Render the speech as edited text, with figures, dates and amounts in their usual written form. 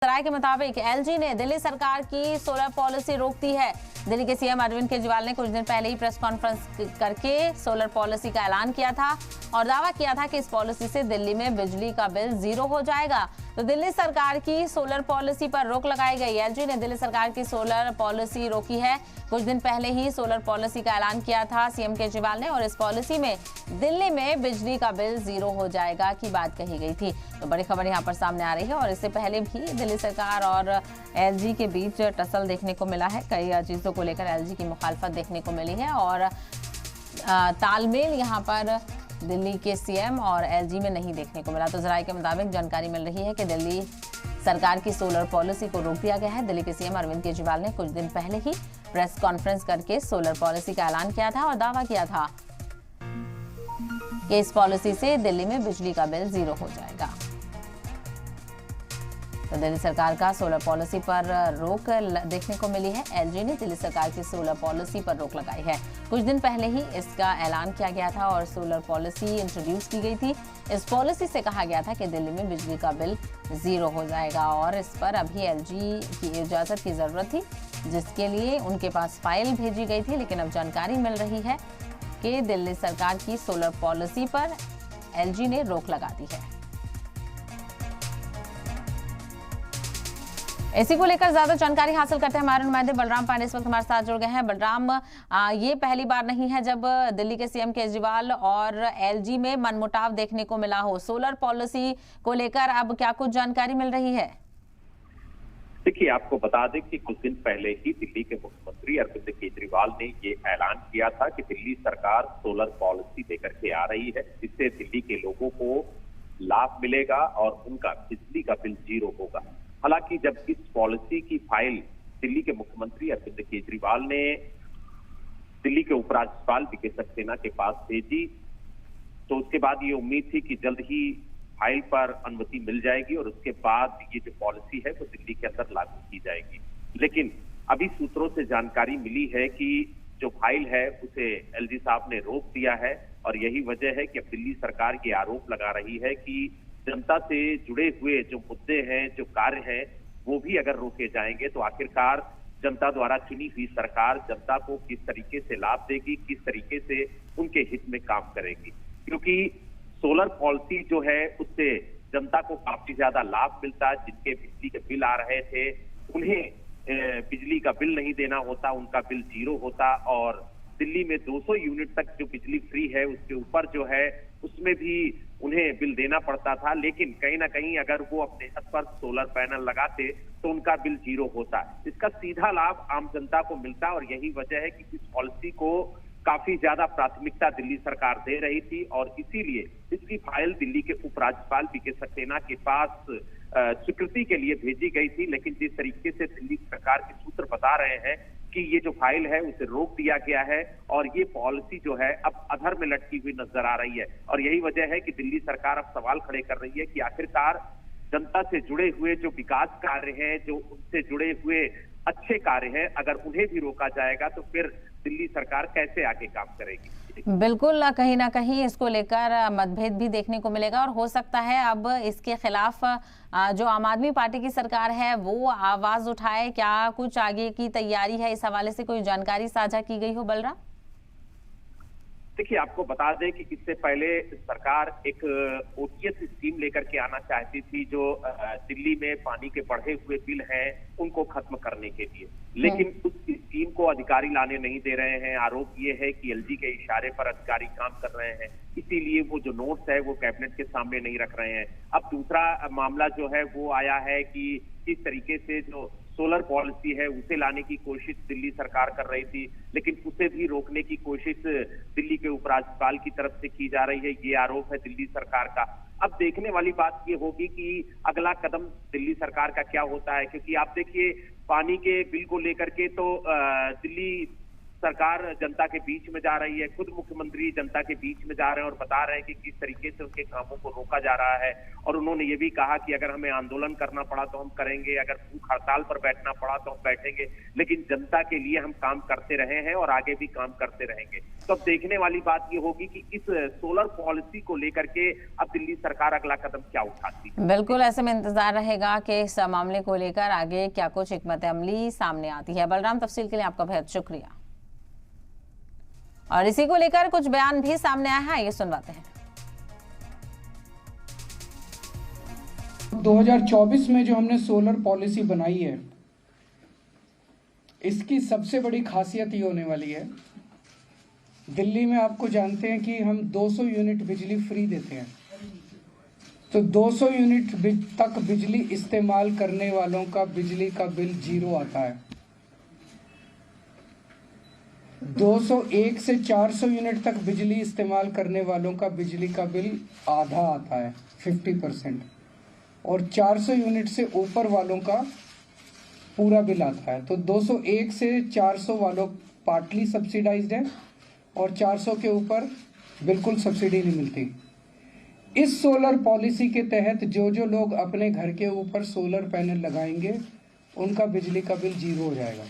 राय के मुताबिक एलजी ने दिल्ली सरकार की सोलर पॉलिसी रोक दी है। दिल्ली के सीएम अरविंद केजरीवाल ने कुछ दिन पहले ही प्रेस कॉन्फ्रेंस करके सोलर पॉलिसी का ऐलान किया था और दावा किया था कि इस पॉलिसी से दिल्ली में बिजली का बिल जीरो हो जाएगा। तो दिल्ली सरकार की सोलर पॉलिसी पर रोक लगाई गई। एलजी ने दिल्ली सरकार की सोलर पॉलिसी रोकी है। कुछ दिन पहले ही सोलर पॉलिसी का ऐलान किया था सीएम केजरीवाल ने और इस पॉलिसी में दिल्ली में बिजली का बिल जीरो हो जाएगा की बात कही गई थी। तो बड़ी खबर यहाँ पर सामने आ रही है और इससे पहले भी दिल्ली सरकार और एलजी के बीच टसल देखने को मिला है। कई चीजों को लेकर एलजी की मुखालफत देखने को मिली है और तालमेल यहाँ पर दिल्ली के सीएम और एलजी में नहीं देखने को मिला। तो जराये के मुताबिक जानकारी मिल रही है कि दिल्ली सरकार की सोलर पॉलिसी को रोक दिया गया है। दिल्ली के सीएम अरविंद केजरीवाल ने कुछ दिन पहले ही प्रेस कॉन्फ्रेंस करके सोलर पॉलिसी का ऐलान किया था और दावा किया था कि इस पॉलिसी से दिल्ली में बिजली का बिल जीरो हो जाएगा। तो दिल्ली सरकार का सोलर पॉलिसी पर रोक देखने को मिली है। एलजी ने दिल्ली सरकार की सोलर पॉलिसी पर रोक लगाई है। कुछ दिन पहले ही इसका ऐलान किया गया था और सोलर पॉलिसी इंट्रोड्यूस की गई थी। इस पॉलिसी से कहा गया था कि दिल्ली में बिजली का बिल जीरो हो जाएगा और इस पर अभी एलजी की इजाजत की जरूरत थी, जिसके लिए उनके पास फाइल भेजी गई थी। लेकिन अब जानकारी मिल रही है कि दिल्ली सरकार की सोलर पॉलिसी पर एलजी ने रोक लगा दी है। इसी को लेकर ज्यादा जानकारी हासिल करते हैं हमारे नुमाइंदे बलराम पांडे इस वक्त हमारे साथ जुड़ गए हैं। बलराम, ये पहली बार नहीं है जब दिल्ली के सीएम केजरीवाल और एलजी में मनमुटाव देखने को मिला हो। सोलर पॉलिसी को लेकर अब क्या कुछ जानकारी मिल रही है? देखिए, आपको बता दें कि कुछ दिन पहले ही दिल्ली के मुख्यमंत्री अरविंद केजरीवाल ने ये ऐलान किया था कि दिल्ली सरकार सोलर पॉलिसी लेकर के आ रही है, जिससे दिल्ली के लोगों को लाभ मिलेगा और उनका बिजली का बिल जीरो होगा। हालांकि जब इस पॉलिसी की फाइल दिल्ली के मुख्यमंत्री अरविंद केजरीवाल ने दिल्ली के उपराज्यपाल वीके सक्सेना के पास भेजी, तो उसके बाद ये उम्मीद थी कि जल्द ही फाइल पर अनुमति मिल जाएगी और उसके बाद ये जो पॉलिसी है वो दिल्ली के अंदर लागू की जाएगी। लेकिन अभी सूत्रों से जानकारी मिली है कि जो फाइल है उसे एलजी साहब ने रोक दिया है और यही वजह है कि अब दिल्ली सरकार ये आरोप लगा रही है कि जनता से जुड़े हुए जो मुद्दे हैं, जो कार्य हैं, वो भी अगर रोके जाएंगे तो आखिरकार जनता द्वारा चुनी हुई सरकार जनता को किस तरीके से लाभ देगी, किस तरीके से उनके हित में काम करेगी। क्योंकि सोलर पॉलिसी जो है उससे जनता को काफी ज्यादा लाभ मिलता है। जिनके बिजली के बिल आ रहे थे उन्हें बिजली का बिल नहीं देना होता, उनका बिल जीरो होता और दिल्ली में 200 यूनिट तक जो बिजली फ्री है उसके ऊपर जो है उसमें भी उन्हें बिल देना पड़ता था। लेकिन कहीं ना कहीं अगर वो अपने छत पर सोलर पैनल लगाते तो उनका बिल जीरो होता। इसका सीधा लाभ आम जनता को मिलता और यही वजह है कि इस पॉलिसी को काफी ज्यादा प्राथमिकता दिल्ली सरकार दे रही थी और इसीलिए इसकी फाइल दिल्ली के उपराज्यपाल वीके सक्सेना के पास स्वीकृति के लिए भेजी गई थी। लेकिन जिस तरीके से दिल्ली सरकार के सूत्र बता रहे हैं कि ये जो फाइल है उसे रोक दिया गया है और ये पॉलिसी जो है अब अधर में लटकी हुई नजर आ रही है और यही वजह है कि दिल्ली सरकार अब सवाल खड़े कर रही है कि आखिरकार जनता से जुड़े हुए जो विकास कार्य हैं, जो उनसे जुड़े हुए अच्छे कार्य हैं, अगर उन्हें भी रोका जाएगा तो फिर दिल्ली सरकार कैसे आगे काम करेगी। बिल्कुल, कहीं ना कहीं इसको लेकर मतभेद भी देखने को मिलेगा और हो सकता है अब इसके खिलाफ जो आम आदमी पार्टी की सरकार है वो आवाज उठाए। क्या कुछ आगे की तैयारी है? इस हवाले से कोई जानकारी साझा की गई हो बलराम? देखिए, आपको बता दें कि इससे पहले सरकार एक ओटीएस स्कीम लेकर के आना चाहती थी जो दिल्ली में पानी के बढ़े हुए बिल हैं उनको खत्म करने के लिए। लेकिन उस स्कीम को अधिकारी लाने नहीं दे रहे हैं। आरोप ये है कि एलजी के इशारे पर अधिकारी काम कर रहे हैं, इसीलिए वो जो नोट्स है वो कैबिनेट के सामने नहीं रख रहे हैं। अब दूसरा मामला जो है वो आया है कि किस तरीके से जो सोलर पॉलिसी है उसे लाने की कोशिश दिल्ली सरकार कर रही थी, लेकिन उसे भी रोकने की कोशिश दिल्ली के उपराज्यपाल की तरफ से की जा रही है। ये आरोप है दिल्ली सरकार का। अब देखने वाली बात ये होगी कि अगला कदम दिल्ली सरकार का क्या होता है, क्योंकि आप देखिए पानी के बिल को लेकर के तो दिल्ली सरकार जनता के बीच में जा रही है, खुद मुख्यमंत्री जनता के बीच में जा रहे हैं और बता रहे हैं कि किस तरीके से उनके कामों को रोका जा रहा है। और उन्होंने ये भी कहा कि अगर हमें आंदोलन करना पड़ा तो हम करेंगे, अगर भूख हड़ताल पर बैठना पड़ा तो हम बैठेंगे, लेकिन जनता के लिए हम काम करते रहे हैं और आगे भी काम करते रहेंगे। तो अब देखने वाली बात ये होगी कि इस सोलर पॉलिसी को लेकर के अब दिल्ली सरकार अगला कदम क्या उठाती है। बिल्कुल, ऐसे में इंतजार रहेगा कि इस मामले को लेकर आगे क्या कुछ हिकमत अमली सामने आती है। बलराम, तफसील के लिए आपका बहुत शुक्रिया। और इसी को लेकर कुछ बयान भी सामने आया है, ये सुनवाते हैं। 2024 में जो हमने सोलर पॉलिसी बनाई है, इसकी सबसे बड़ी खासियत ये होने वाली है, दिल्ली में आपको जानते हैं कि हम 200 यूनिट बिजली फ्री देते हैं, तो 200 यूनिट तक बिजली इस्तेमाल करने वालों का बिजली का बिल 0 आता है। 201 से 400 यूनिट तक बिजली इस्तेमाल करने वालों का बिजली का बिल आधा आता है, 50%, और 400 यूनिट से ऊपर वालों का पूरा बिल आता है। तो 201 से 400 वालों पार्टली सब्सिडाइज्ड है और 400 के ऊपर बिल्कुल सब्सिडी नहीं मिलती। इस सोलर पॉलिसी के तहत जो लोग अपने घर के ऊपर सोलर पैनल लगाएंगे, उनका बिजली का बिल 0 हो जाएगा।